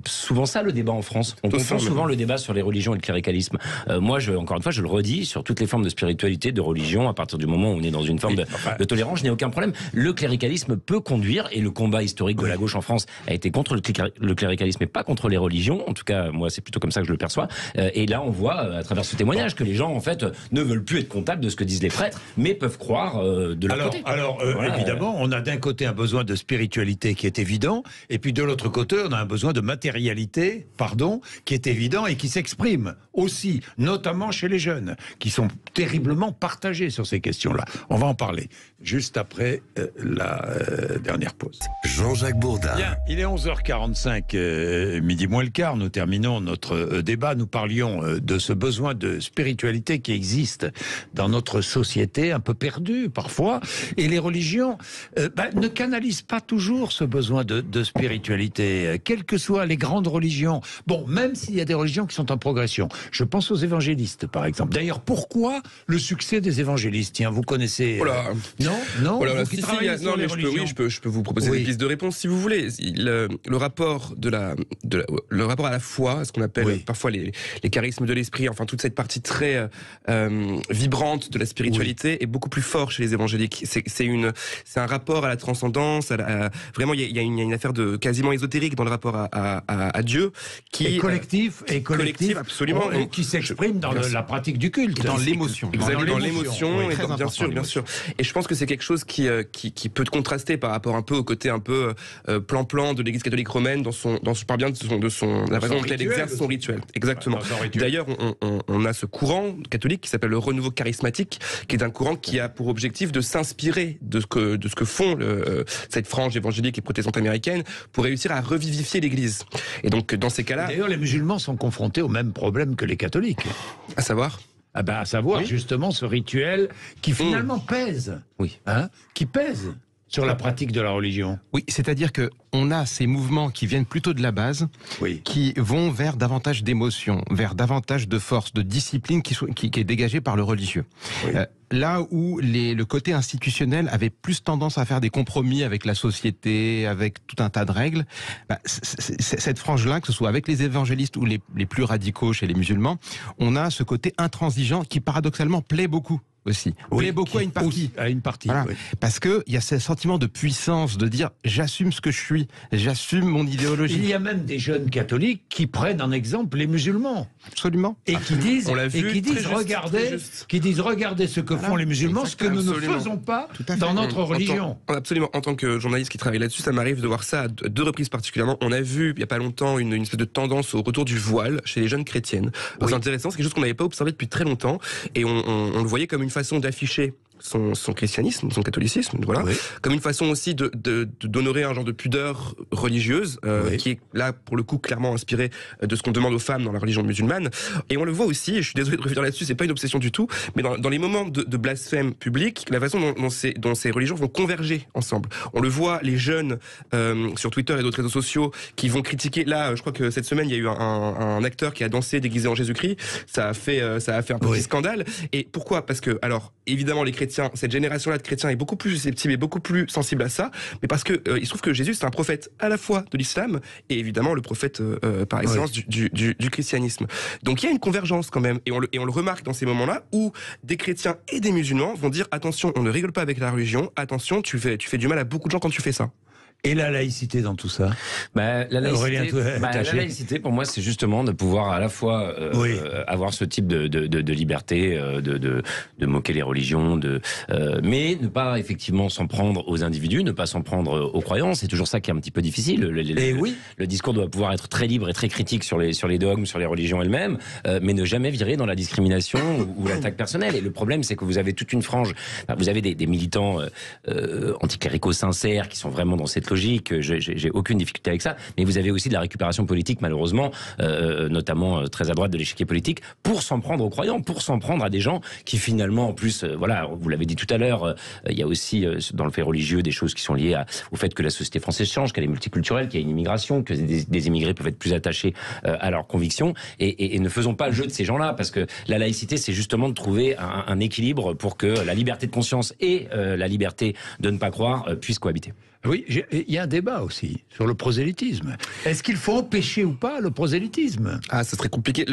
souvent ça le débat en France. On confond souvent le débat sur les religions et le cléricalisme. Moi, encore une fois, je le redis, sur toutes les formes de spiritualité, de religion, à partir du moment où on est dans une forme de tolérance, je n'ai aucun problème. Le cléricalisme peut conduire, et le combat historique de la gauche en France a été contre le cléricalisme et pas contre les religions. En tout cas, moi, c'est plutôt comme ça que je le perçois. Et là, on voit à travers ce témoignage que les gens, en fait, ne veulent plus être comptables de ce que disent les prêtres, mais peuvent croire de leur côté. Évidemment, on a d'un côté un besoin de spiritualité qui est évident, et puis de l'autre côté, on a un besoin de matérialité, qui est évident et qui s'exprime aussi, notamment chez les jeunes, qui sont terriblement partagés sur ces questions-là. On va en parler juste après la dernière pause. Jean-Jacques Bourdin. Bien, il est 11h45, midi moins le quart, nous terminons notre débat. Nous parlions de ce besoin de spiritualité qui existe dans notre société, un peu perdu parfois, et les religions ne canalisent pas toujours ce besoin de spiritualité, quelles que soient les grandes religions. Bon, même s'il y a des religions qui sont en progression. Je pense aux évangélistes, par exemple. D'ailleurs, pourquoi le succès des évangélistes? Tiens, vous connaissez... Non, je peux vous proposer des pistes de réponse si vous voulez. Le rapport le rapport à la foi, à ce qu'on appelle parfois les charismes de l'esprit, enfin toute cette partie très vibrante de la spiritualité est beaucoup plus fort chez les évangéliques. C'est un rapport à la transcendance, vraiment il y a une affaire de quasiment ésotérique dans le rapport à Dieu qui est collectif, absolument, et qui s'exprime dans la pratique du culte, dans l'émotion. Exactement, dans l'émotion, bien sûr. Et je pense que c'est quelque chose qui peut contraster par rapport un peu au côté un peu plan-plan de l'Église catholique romaine je parle bien de la façon dont elle exerce son rituel. Exactement. D'ailleurs, on a ce courant catholique qui s'appelle le renouveau charismatique, qui est un courant qui a pour objectif de s'inspirer de ce que font cette frange évangélique et protestante américaine pour réussir à revivifier l'Église. Et donc, dans ces cas-là... D'ailleurs, les musulmans sont confrontés au même problème que les catholiques. À savoir justement ce rituel qui finalement pèse. Oui. Qui pèse sur la pratique de la religion. Oui, c'est-à-dire que on a ces mouvements qui viennent plutôt de la base, qui vont vers davantage d'émotion, vers davantage de force, de discipline qui est dégagée par le religieux. Oui. Là où le côté institutionnel avait plus tendance à faire des compromis avec la société, avec tout un tas de règles, cette frange-là, que ce soit avec les évangélistes ou les plus radicaux chez les musulmans, on a ce côté intransigeant qui paradoxalement plaît beaucoup aussi. Plaît beaucoup à une partie. Voilà. Oui. Parce qu'il y a ce sentiment de puissance, de dire j'assume ce que je suis, j'assume mon idéologie. Il y a même des jeunes catholiques qui prennent en exemple les musulmans. Absolument. Et qui disent, regardez ce que font les musulmans, ce que nous ne faisons pas dans notre religion. Absolument. En tant que journaliste qui travaille là-dessus, ça m'arrive de voir ça à deux reprises particulièrement. On a vu, il n'y a pas longtemps, une espèce de tendance au retour du voile chez les jeunes chrétiennes. C'est intéressant, c'est quelque chose qu'on n'avait pas observé depuis très longtemps, et on le voyait comme une façon d'afficher son christianisme, son catholicisme, voilà, comme une façon aussi d'honorer un genre de pudeur religieuse qui est là pour le coup clairement inspiré de ce qu'on demande aux femmes dans la religion musulmane. Et on le voit aussi, et je suis désolé de revenir là-dessus, c'est pas une obsession du tout, mais dans les moments de blasphème public, la façon dont ces religions vont converger ensemble. On le voit, les jeunes sur Twitter et d'autres réseaux sociaux qui vont critiquer. Là, je crois que cette semaine, il y a eu un acteur qui a dansé déguisé en Jésus-Christ. Ça a fait un petit scandale. Et pourquoi ? Parce que, alors, évidemment, les chrétiens, cette génération-là de chrétiens est beaucoup plus susceptible et beaucoup plus sensible à ça, mais parce que il se trouve que Jésus, c'est un prophète à la fois de l'islam et évidemment le prophète par excellence du christianisme. Donc il y a une convergence quand même, et on le remarque dans ces moments-là où des chrétiens et des musulmans vont dire attention, on ne rigole pas avec la religion, attention, tu fais du mal à beaucoup de gens quand tu fais ça. Et la laïcité dans tout ça? La laïcité, pour moi, c'est justement de pouvoir à la fois avoir ce type de liberté, de moquer les religions, mais ne pas effectivement s'en prendre aux individus, ne pas s'en prendre aux croyants. C'est toujours ça qui est un petit peu difficile. Le discours doit pouvoir être très libre et très critique sur les dogmes, sur les religions elles-mêmes, mais ne jamais virer dans la discrimination ou l'attaque personnelle. Et le problème, c'est que vous avez toute une frange, vous avez des militants anticléricaux sincères qui sont vraiment dans cette logique, j'ai aucune difficulté avec ça, mais vous avez aussi de la récupération politique, malheureusement, notamment très à droite de l'échiquier politique, pour s'en prendre aux croyants, pour s'en prendre à des gens qui finalement, en plus, voilà, vous l'avez dit tout à l'heure, il y a aussi dans le fait religieux des choses qui sont liées au fait que la société française change, qu'elle est multiculturelle, qu'il y a une immigration, que des immigrés peuvent être plus attachés à leurs convictions, et ne faisons pas le jeu de ces gens-là, parce que la laïcité, c'est justement de trouver un équilibre pour que la liberté de conscience et la liberté de ne pas croire puissent cohabiter. Oui, il y a un débat aussi sur le prosélytisme. Est-ce qu'il faut empêcher ou pas le prosélytisme? Ah, ça serait compliqué.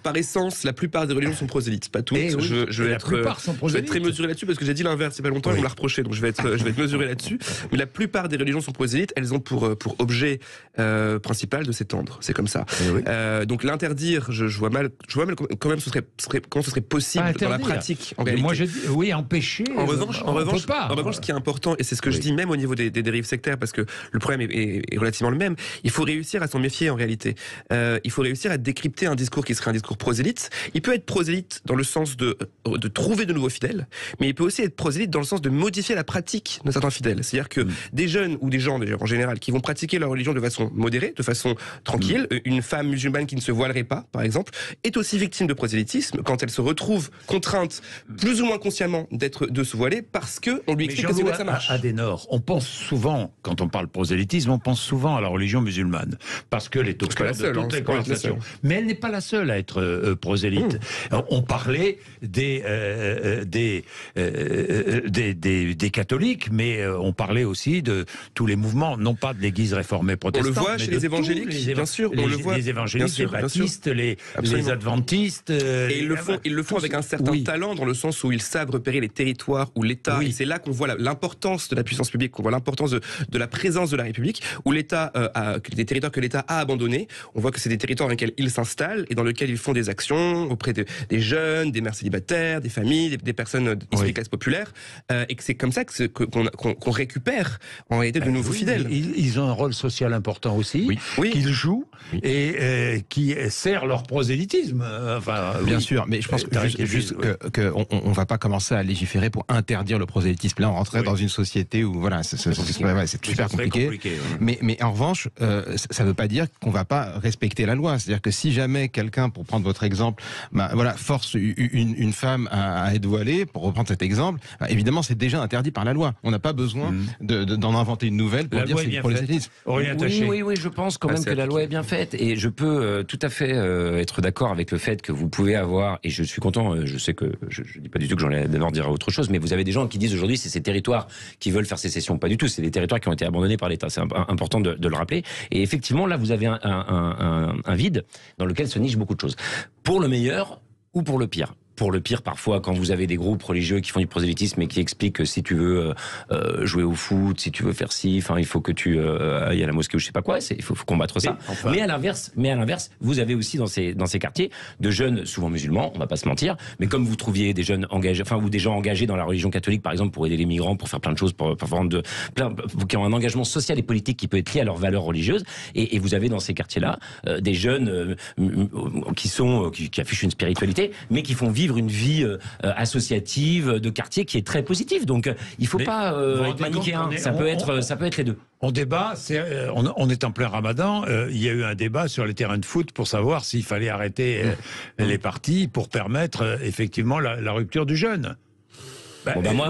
Par essence, la plupart des religions sont prosélytes, pas toutes. Je vais être très mesuré là-dessus parce que j'ai dit l'inverse il n'y a pas longtemps et on me l'a reproché, donc je vais être mesuré là-dessus. Mais la plupart des religions sont prosélytes, elles ont pour objet principal de s'étendre. C'est comme ça. Donc l'interdire, je vois mal quand même comment ce serait possible dans la pratique. En réalité. Moi je dis oui, empêcher. En revanche, ce qui est important, et c'est ce que je dis même au niveau des dérives sectaires, parce que le problème est relativement le même, il faut réussir à s'en méfier en réalité. Il faut réussir à décrypter un discours qui serait un discours prosélyte. Il peut être prosélyte dans le sens de trouver de nouveaux fidèles, mais il peut aussi être prosélyte dans le sens de modifier la pratique de certains fidèles. C'est-à-dire que des jeunes ou des gens d'ailleurs en général qui vont pratiquer leur religion de façon modérée, de façon tranquille, une femme musulmane qui ne se voilerait pas, par exemple, est aussi victime de prosélytisme quand elle se retrouve contrainte, plus ou moins consciemment, de se voiler parce que on lui explique que c'est comme ça marche. Adenor, on pense souvent, quand on parle prosélytisme, on pense souvent à la religion musulmane, parce que les docteurs de toutes les conversations. Mais elle n'est pas la seule à être prosélyte. On parlait des catholiques, mais on parlait aussi de tous les mouvements, non pas de l'Église réformée protestante. On le voit chez les évangéliques, bien sûr. On le voit. Les évangéliques, les baptistes, les adventistes. Et ils le font avec un certain talent, dans le sens où ils savent repérer les territoires où l'État, et c'est là qu'on voit l'importance de la puissance publique, qu'on voit l'importance de la présence de la République, où l'État, des territoires que l'État a abandonnés, on voit que c'est des territoires dans lesquels ils s'installent et dans lesquels ils font des actions auprès des jeunes, des mères célibataires, des familles, des personnes issues des classes populaires, et que c'est comme ça qu'on récupère en réalité de nouveaux fidèles. Ils ont un rôle social important aussi, qu'ils jouent et qui sert leur prosélytisme. Bien sûr, mais je pense qu'on va pas commencer à légiférer pour interdire le prosélytisme. Là, on rentrait dans une société où voilà, c'est super compliqué. Mais en revanche, ça ne veut pas dire qu'on va pas respecter la loi. C'est-à-dire que si jamais quelqu'un, pour prendre votre exemple, force une femme à être voilée, pour reprendre cet exemple, évidemment, c'est déjà interdit par la loi. On n'a pas besoin d'en inventer une nouvelle pour dire que c'est du prosélytisme. Oui, je pense quand même que la loi est bien faite. Et je peux tout à fait être d'accord avec le fait que vous pouvez avoir, et je suis content, je sais que je ne dis pas du tout que j'en ai d'abord dire autre chose, mais vous avez des gens qui disent aujourd'hui c'est ces territoires qui veulent faire sécession. Pas du tout, c'est des territoires qui ont été abandonnés par l'État. C'est important de le rappeler. Et effectivement, là, vous avez un vide dans lequel se nichent beaucoup de choses. Pour le meilleur ou pour le pire. Pour le pire, parfois, quand vous avez des groupes religieux qui font du prosélytisme et qui expliquent que si tu veux jouer au foot, si tu veux faire ci, il faut que tu ailles à la mosquée ou je sais pas quoi, il faut combattre ça. Mais à l'inverse, vous avez aussi dans ces quartiers de jeunes, souvent musulmans, on va pas se mentir, mais comme vous trouviez des jeunes engagés, ou des gens engagés dans la religion catholique, par exemple, pour aider les migrants, pour faire plein de choses, qui ont un engagement social et politique qui peut être lié à leurs valeurs religieuses, et vous avez dans ces quartiers-là des jeunes qui affichent une spiritualité, mais qui font vivre vivre une vie associative de quartier qui est très positive. Donc il faut pas être manichéen. Ça peut être les deux. On débat, on est en plein Ramadan. Il y a eu un débat sur les terrains de foot pour savoir s'il fallait arrêter les parties pour permettre effectivement la rupture du jeûne.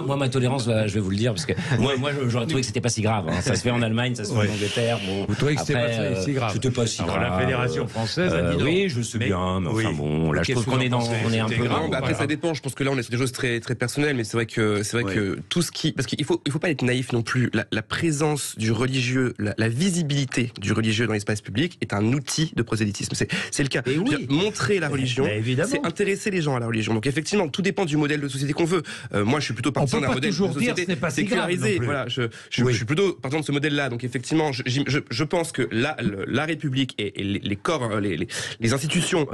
Moi, ma tolérance, je vais vous le dire, parce que moi j'aurais trouvé que c'était pas si grave. Hein. Ça se fait en Allemagne, ça se fait en Angleterre. Bon, vous trouvez que c'était pas si grave? C'était pas si grave. La Fédération française a dit non. Oui, je sais bien, mais enfin bon, là je trouve qu'on est un peu grave. Après, ça dépend. Je pense que là, on est sur des choses très, très personnelles, mais c'est vrai que tout ce qui, parce qu'il faut pas être naïf non plus. La présence du religieux, la visibilité du religieux dans l'espace public est un outil de prosélytisme. C'est le cas. Montrer la religion, c'est intéresser les gens à la religion. Donc effectivement, tout dépend du modèle de société qu'on veut. Moi, je suis plutôt partisan d'un modèle de société sécularisé. Voilà, je suis plutôt partisan de ce modèle-là. Donc effectivement, je pense que la République et les corps, les institutions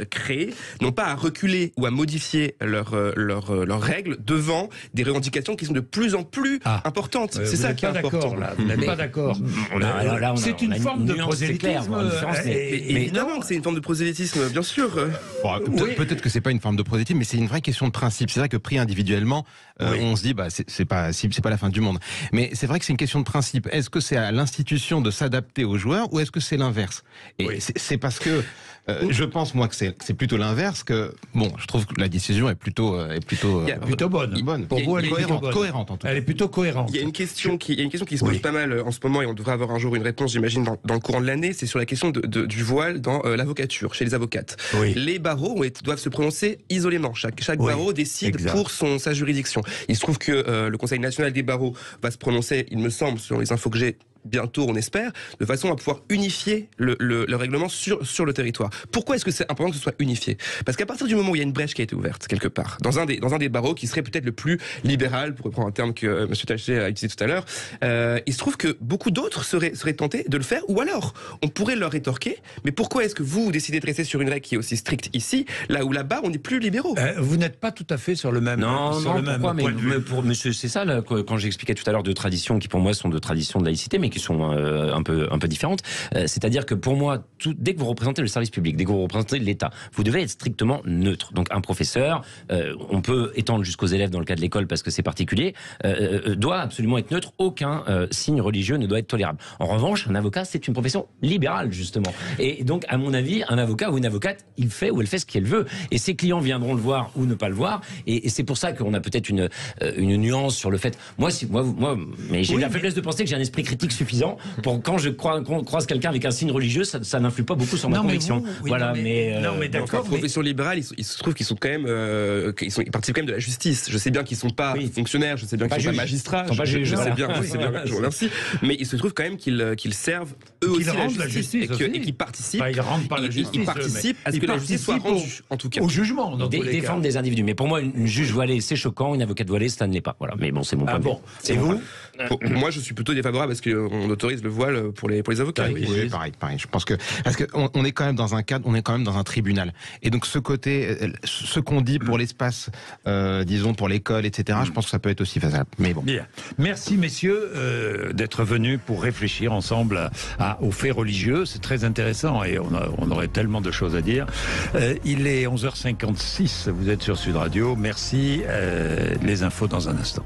créées n'ont pas à reculer ou à modifier leurs règles devant des revendications qui sont de plus en plus importantes. C'est ça qui est important. Vous n'êtes pas d'accord. C'est une forme de prosélytisme. Évidemment que c'est une forme de prosélytisme, bien sûr. Peut-être que c'est pas une forme de prosélytisme, mais c'est une vraie question de principe. C'est vrai que pris individuellement, on se dit c'est pas la fin du monde. Mais c'est vrai que c'est une question de principe. Est-ce que c'est à l'institution de s'adapter aux joueurs ou est-ce que c'est l'inverse? Et c'est parce que je pense moi que c'est plutôt l'inverse que je trouve que la décision est plutôt bonne. Pour vous, elle est cohérente en tout cas. Elle est plutôt cohérente. Il y a une question qui se pose pas mal en ce moment et on devrait avoir un jour une réponse, j'imagine, dans le courant de l'année. C'est sur la question du voile dans l'avocature, chez les avocates. Les barreaux doivent se prononcer isolément. Chaque barreau décide pour sa juridiction. Il se trouve que le Conseil national des barreaux va se prononcer, il me semble, selon les infos que j'ai, bientôt, on espère, de façon à pouvoir unifier le règlement sur le territoire. Pourquoi est-ce que c'est important que ce soit unifié? Parce qu'à partir du moment où il y a une brèche qui a été ouverte, quelque part, dans un des barreaux qui serait peut-être le plus libéral, pour reprendre un terme que M. Taché a utilisé tout à l'heure, il se trouve que beaucoup d'autres seraient tentés de le faire, ou alors, on pourrait leur rétorquer, mais pourquoi est-ce que vous décidez de rester sur une règle qui est aussi stricte ici, là où là-bas, on est plus libéraux? Vous n'êtes pas tout à fait sur le même point de vue. Monsieur, c'est ça, là, quand j'expliquais tout à l'heure de traditions qui, pour moi, sont de traditions de laïcité, mais qui sont un peu différentes. C'est-à-dire que pour moi, dès que vous représentez le service public, dès que vous représentez l'État, vous devez être strictement neutre. Donc un professeur, on peut étendre jusqu'aux élèves dans le cas de l'école parce que c'est particulier, doit absolument être neutre. Aucun signe religieux ne doit être tolérable. En revanche, un avocat, c'est une profession libérale, justement. Et donc, à mon avis, un avocat ou une avocate, il fait ou elle fait ce qu'elle veut. Et ses clients viendront le voir ou ne pas le voir. Et c'est pour ça qu'on a peut-être une nuance sur le fait. Mais j'ai la faiblesse de penser que j'ai un esprit critique suffisant pour quand je croise quelqu'un avec un signe religieux, ça n'influe pas beaucoup sur ma conviction. Mais d'accord. Profession libérale, il se trouve qu'ils sont quand même, ils participent quand même de la justice. Je sais bien qu'ils sont pas fonctionnaires, je sais bien qu'ils sont pas magistrats. Je sais bien. Je vous remercie. Mais il se trouve quand même qu'ils servent eux aussi la justice et qu'ils participent. Ils rendent pas la justice. Ils participent à ce que la justice soit rendue, en tout cas. Au jugement, dans tous les cas. Défendre des individus. Mais pour moi, une juge voilée, c'est choquant. Une avocate voilée, ça ne l'est pas. Voilà. Mais bon, c'est mon point de vue. Et vous? Moi, je suis plutôt défavorable parce qu'on autorise le voile pour les avocats. Oui, pareil. Je pense que parce qu'on est quand même dans un cadre, on est quand même dans un tribunal. Et donc ce qu'on dit pour l'espace, disons pour l'école, etc. Je pense que ça peut être aussi faisable. Mais bon. Bien. Merci messieurs d'être venus pour réfléchir ensemble aux faits religieux. C'est très intéressant et on aurait tellement de choses à dire. Il est 11h56. Vous êtes sur Sud Radio. Merci. Les infos dans un instant.